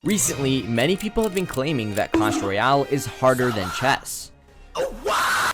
Recently, many people have been claiming that Clash Royale is harder than chess.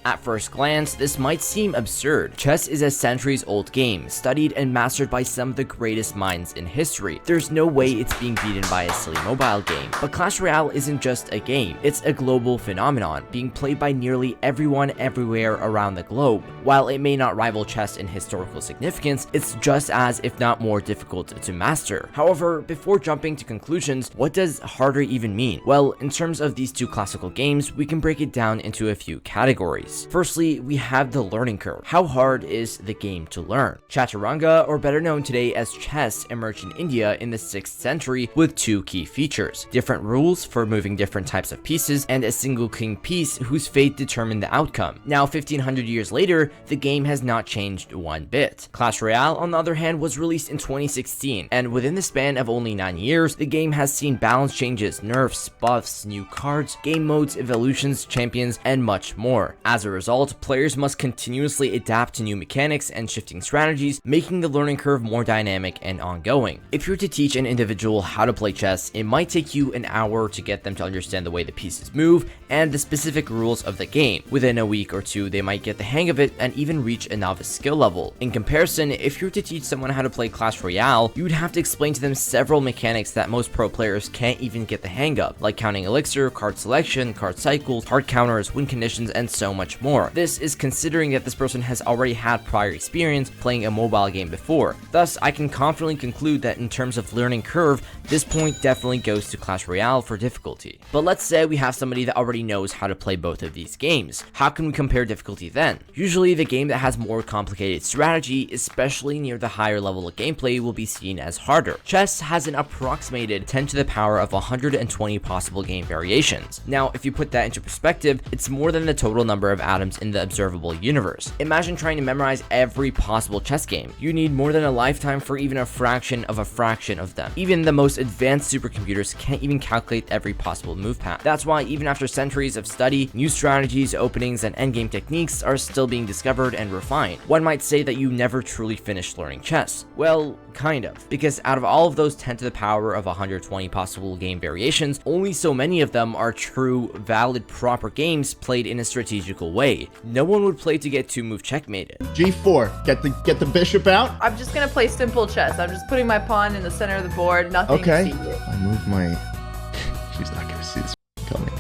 At first glance, this might seem absurd. Chess is a centuries-old game, studied and mastered by some of the greatest minds in history. There's no way it's being beaten by a silly mobile game. But Clash Royale isn't just a game, it's a global phenomenon, being played by nearly everyone everywhere around the globe. While it may not rival chess in historical significance, it's just as, if not more, difficult to master. However, before jumping to conclusions, what does harder even mean? Well, in terms of these two classical games, we can break it down into a few categories. Firstly, we have the learning curve. How hard is the game to learn? Chaturanga, or better known today as chess, emerged in India in the 6th century with two key features: different rules for moving different types of pieces, and a single king piece whose fate determined the outcome. Now, 1500 years later, the game has not changed one bit. Clash Royale, on the other hand, was released in 2016, and within the span of only 9 years, the game has seen balance changes, nerfs, buffs, new cards, game modes, evolutions, champions, and much more. As a result, players must continuously adapt to new mechanics and shifting strategies, making the learning curve more dynamic and ongoing. If you're to teach an individual how to play chess, it might take you an hour to get them to understand the way the pieces move and the specific rules of the game. Within a week or two, they might get the hang of it and even reach a novice skill level. In comparison, if you're to teach someone how to play Clash Royale, you would have to explain to them several mechanics that most pro players can't even get the hang of, like counting elixir, card selection, card cycles, hard counters, win conditions, and so much more. This is considering that this person has already had prior experience playing a mobile game before. Thus, I can confidently conclude that in terms of learning curve, this point definitely goes to Clash Royale for difficulty. But let's say we have somebody that already knows how to play both of these games. How can we compare difficulty then? Usually, the game that has more complicated strategy, especially near the higher level of gameplay, will be seen as harder. Chess has an approximated 10 to the power of 120 possible game variations. Now, if you put that into perspective, it's more than the total number of atoms in the observable universe. Imagine trying to memorize every possible chess game. You need more than a lifetime for even a fraction of them. Even the most advanced supercomputers can't even calculate every possible move path. That's why even after centuries of study, new strategies, openings, and endgame techniques are still being discovered and refined. One might say that you never truly finished learning chess. Well, kind of, because out of all of those 10 to the power of 120 possible game variations, only so many of them are true, valid, proper games played in a strategical way. No one would play to get 2-move checkmated. G4, get the bishop out. I'm just gonna play simple chess. I'm just putting my pawn in the center of the board. Nothing Okay. secret. I move my. She's not gonna see this coming.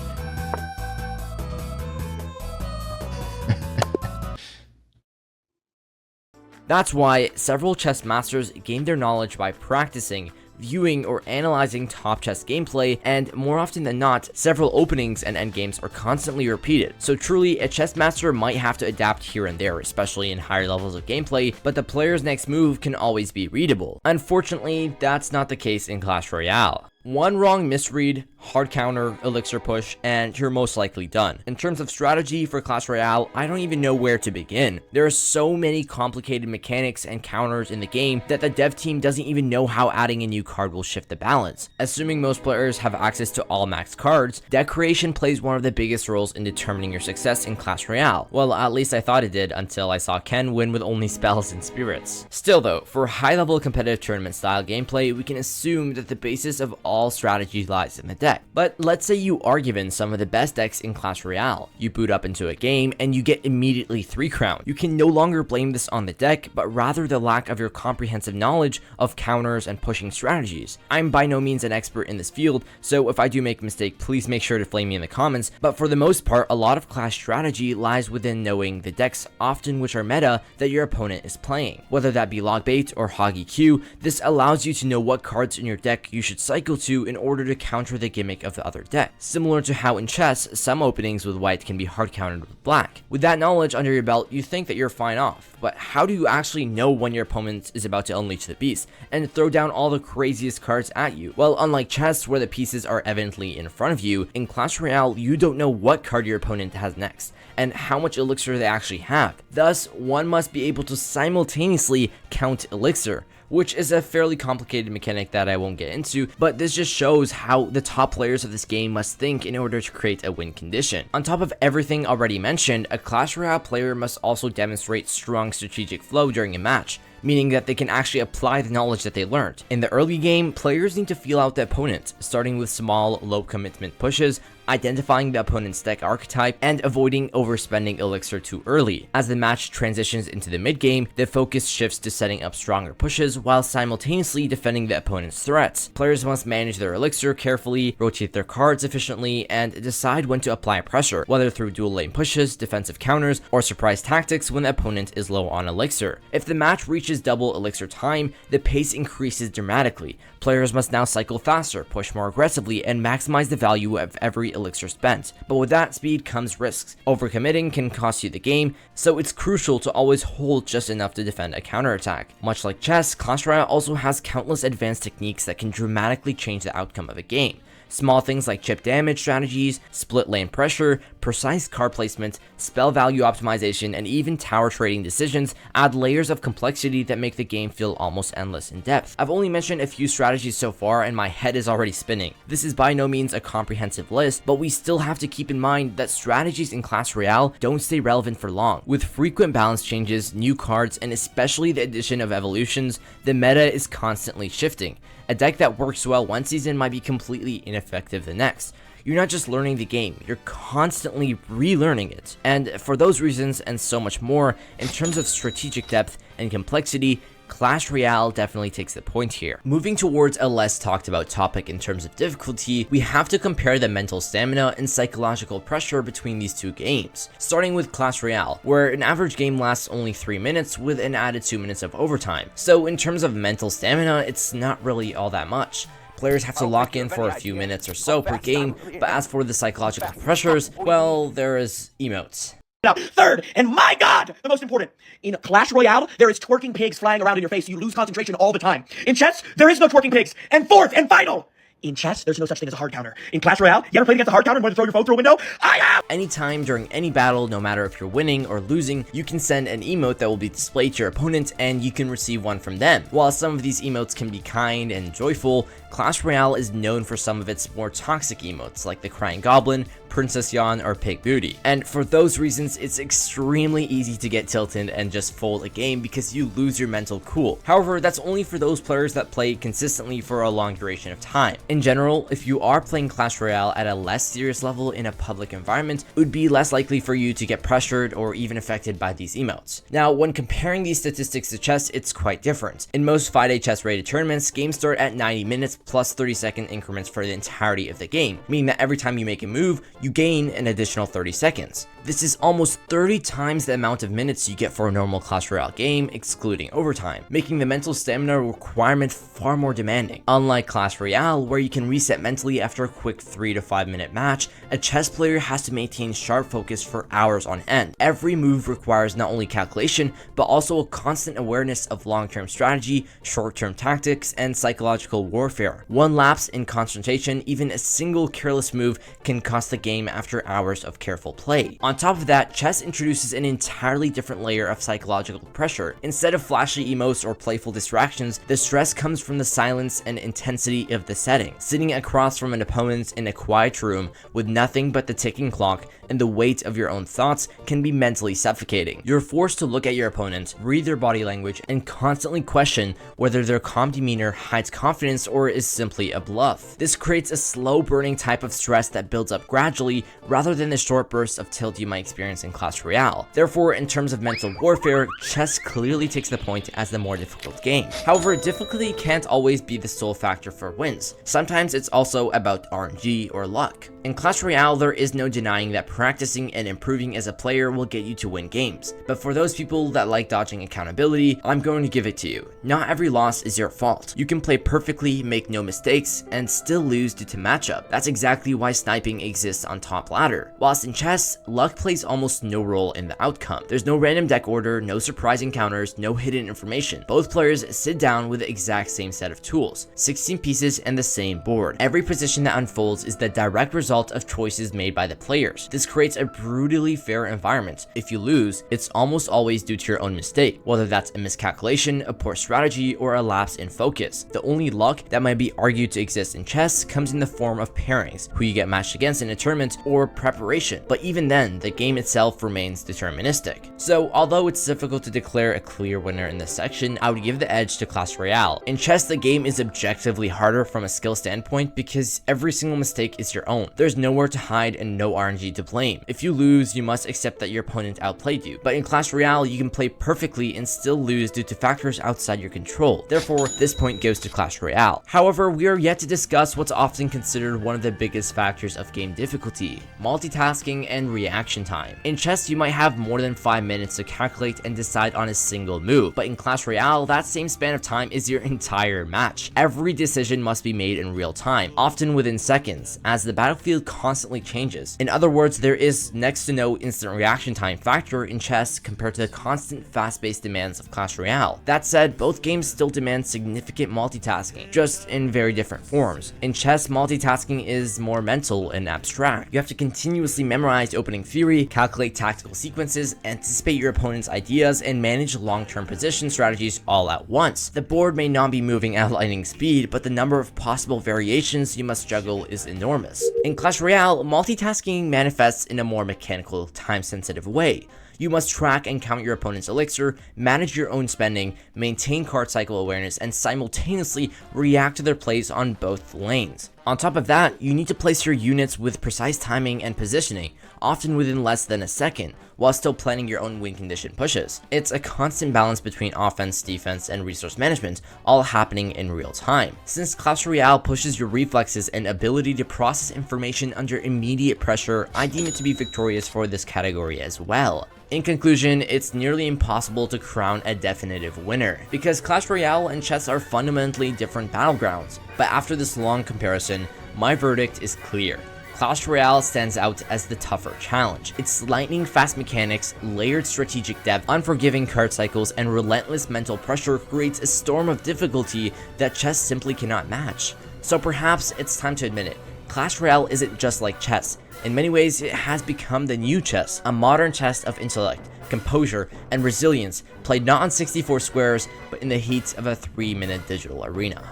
That's why several chess masters gain their knowledge by practicing, viewing, or analyzing top chess gameplay, and more often than not, several openings and endgames are constantly repeated. So truly, a chess master might have to adapt here and there, especially in higher levels of gameplay, but the player's next move can always be readable. Unfortunately, that's not the case in Clash Royale. One wrong misread, hard counter, elixir push, and you're most likely done. In terms of strategy for Clash Royale, I don't even know where to begin. There are so many complicated mechanics and counters in the game that the dev team doesn't even know how adding a new card will shift the balance. Assuming most players have access to all max cards, deck creation plays one of the biggest roles in determining your success in Clash Royale. Well, at least I thought it did until I saw Ken win with only spells and spirits. Still though, for high-level competitive tournament style gameplay, we can assume that the basis of all strategy lies in the deck. But let's say you are given some of the best decks in Clash Royale. You boot up into a game and you get immediately 3 crown. You can no longer blame this on the deck, but rather the lack of your comprehensive knowledge of counters and pushing strategies. I'm by no means an expert in this field, so if I do make a mistake, please make sure to flame me in the comments, but for the most part, a lot of Clash strategy lies within knowing the decks, often which are meta, that your opponent is playing. Whether that be log bait or hog EQ, this allows you to know what cards in your deck you should cycle to in order to counter the gimmick of the other deck. Similar to how in chess, some openings with white can be hard countered with black. With that knowledge under your belt, you think that you're fine off, but how do you actually know when your opponent is about to unleash the beast and throw down all the craziest cards at you? Well, unlike chess where the pieces are evidently in front of you, in Clash Royale you don't know what card your opponent has next and how much elixir they actually have. Thus, one must be able to simultaneously count elixir, which is a fairly complicated mechanic that I won't get into, but this just shows how the top players of this game must think in order to create a win condition. On top of everything already mentioned, a Clash Royale player must also demonstrate strong strategic flow during a match. meaning that they can actually apply the knowledge that they learned. In the early game, players need to feel out the opponent, starting with small, low commitment pushes, identifying the opponent's deck archetype, and avoiding overspending elixir too early. As the match transitions into the mid game, the focus shifts to setting up stronger pushes while simultaneously defending the opponent's threats. Players must manage their elixir carefully, rotate their cards efficiently, and decide when to apply pressure, whether through dual lane pushes, defensive counters, or surprise tactics when the opponent is low on elixir. If the match reaches double elixir time, the pace increases dramatically. Players must now cycle faster, push more aggressively, and maximize the value of every elixir spent. But with that speed comes risks. Overcommitting can cost you the game, so it's crucial to always hold just enough to defend a counterattack. Much like chess, Clash Royale also has countless advanced techniques that can dramatically change the outcome of a game. Small things like chip damage strategies, split lane pressure, precise card placement, spell value optimization, and even tower trading decisions add layers of complexity that make the game feel almost endless in depth. I've only mentioned a few strategies so far and my head is already spinning. This is by no means a comprehensive list, but we still have to keep in mind that strategies in Clash Royale don't stay relevant for long. With frequent balance changes, new cards, and especially the addition of evolutions, the meta is constantly shifting. A deck that works well one season might be completely ineffective the next. You're not just learning the game, you're constantly relearning it. And for those reasons and so much more, in terms of strategic depth and complexity, Clash Royale definitely takes the point here. Moving towards a less talked about topic in terms of difficulty, we have to compare the mental stamina and psychological pressure between these two games. Starting with Clash Royale, where an average game lasts only 3 minutes with an added 2 minutes of overtime. So in terms of mental stamina, it's not really all that much. Players have to lock in for a few minutes or so per game, but as for the psychological pressures, well, there is emotes. Now, third, and my God, the most important, in Clash Royale, there is twerking pigs flying around in your face. You lose concentration all the time. In chess, there is no twerking pigs. And fourth and final, in chess, there's no such thing as a hard counter. In Clash Royale, you ever played against a hard counter and want to throw your phone through a window? I have! Anytime during any battle, no matter if you're winning or losing, you can send an emote that will be displayed to your opponent and you can receive one from them. While some of these emotes can be kind and joyful, Clash Royale is known for some of its more toxic emotes like the Crying Goblin, Princess Yawn, or Pig Booty. And for those reasons, it's extremely easy to get tilted and just fold a game because you lose your mental cool. However, that's only for those players that play consistently for a long duration of time. In general, if you are playing Clash Royale at a less serious level in a public environment, it would be less likely for you to get pressured or even affected by these emotes. Now, when comparing these statistics to chess, it's quite different. In most 5-day chess rated tournaments, games start at 90 minutes plus 30-second increments for the entirety of the game, meaning that every time you make a move, you gain an additional 30 seconds. This is almost 30 times the amount of minutes you get for a normal Clash Royale game, excluding overtime, making the mental stamina requirement far more demanding. Unlike Clash Royale, where you can reset mentally after a quick 3 to 5 minute match, a chess player has to maintain sharp focus for hours on end. Every move requires not only calculation, but also a constant awareness of long-term strategy, short-term tactics, and psychological warfare. One lapse in concentration, even a single careless move, can cost the game after hours of careful play. On top of that, chess introduces an entirely different layer of psychological pressure. Instead of flashy emotes or playful distractions, the stress comes from the silence and intensity of the setting. Sitting across from an opponent in a quiet room with nothing but the ticking clock and the weight of your own thoughts can be mentally suffocating. You're forced to look at your opponent, read their body language, and constantly question whether their calm demeanor hides confidence or is simply a bluff. This creates a slow burning type of stress that builds up gradually rather than the short bursts of tilt you might experience in Clash Royale. Therefore, in terms of mental warfare, chess clearly takes the point as the more difficult game. However, difficulty can't always be the sole factor for wins. Sometimes it's also about RNG or luck. In Clash Royale, there is no denying that practicing and improving as a player will get you to win games. But for those people that like dodging accountability, I'm going to give it to you. Not every loss is your fault. You can play perfectly, make no mistakes, and still lose due to matchup. That's exactly why sniping exists on top ladder. Whilst in chess, luck plays almost no role in the outcome. There's no random deck order, no surprise encounters, no hidden information. Both players sit down with the exact same set of tools, 16 pieces and the same board. Every position that unfolds is the direct result of choices made by the players. This creates a brutally fair environment. If you lose, it's almost always due to your own mistake, whether that's a miscalculation, a poor strategy, or a lapse in focus. The only luck that might might be argued to exist in chess comes in the form of pairings, who you get matched against in a tournament, or preparation, but even then, the game itself remains deterministic. So, although it's difficult to declare a clear winner in this section, I would give the edge to Clash Royale. In chess, the game is objectively harder from a skill standpoint because every single mistake is your own. There's nowhere to hide and no RNG to blame. If you lose, you must accept that your opponent outplayed you. But in Clash Royale, you can play perfectly and still lose due to factors outside your control. Therefore, this point goes to Clash Royale. However, we are yet to discuss what's often considered one of the biggest factors of game difficulty: multitasking and reaction time. In chess, you might have more than 5 minutes to calculate and decide on a single move, but in Clash Royale, that same span of time is your entire match. Every decision must be made in real time, often within seconds, as the battlefield constantly changes. In other words, there is next to no instant reaction time factor in chess compared to the constant fast-paced demands of Clash Royale. That said, both games still demand significant multitasking, just in very different forms. In chess, multitasking is more mental and abstract. You have to continuously memorize opening theory, calculate tactical sequences, anticipate your opponent's ideas, and manage long-term position strategies all at once. The board may not be moving at lightning speed, but the number of possible variations you must juggle is enormous. In Clash Royale, multitasking manifests in a more mechanical, time-sensitive way. You must track and count your opponent's elixir, manage your own spending, maintain card cycle awareness, and simultaneously react to their plays on both lanes. On top of that, you need to place your units with precise timing and positioning, often within less than a second, while still planning your own win condition pushes. It's a constant balance between offense, defense, and resource management, all happening in real time. Since Clash Royale pushes your reflexes and ability to process information under immediate pressure, I deem it to be victorious for this category as well. In conclusion, it's nearly impossible to crown a definitive winner, because Clash Royale and chess are fundamentally different battlegrounds. But after this long comparison, my verdict is clear. Clash Royale stands out as the tougher challenge. Its lightning-fast mechanics, layered strategic depth, unforgiving card cycles, and relentless mental pressure creates a storm of difficulty that chess simply cannot match. So perhaps it's time to admit it. Clash Royale isn't just like chess. In many ways, it has become the new chess, a modern test of intellect, composure, and resilience, played not on 64 squares, but in the heat of a 3-minute digital arena.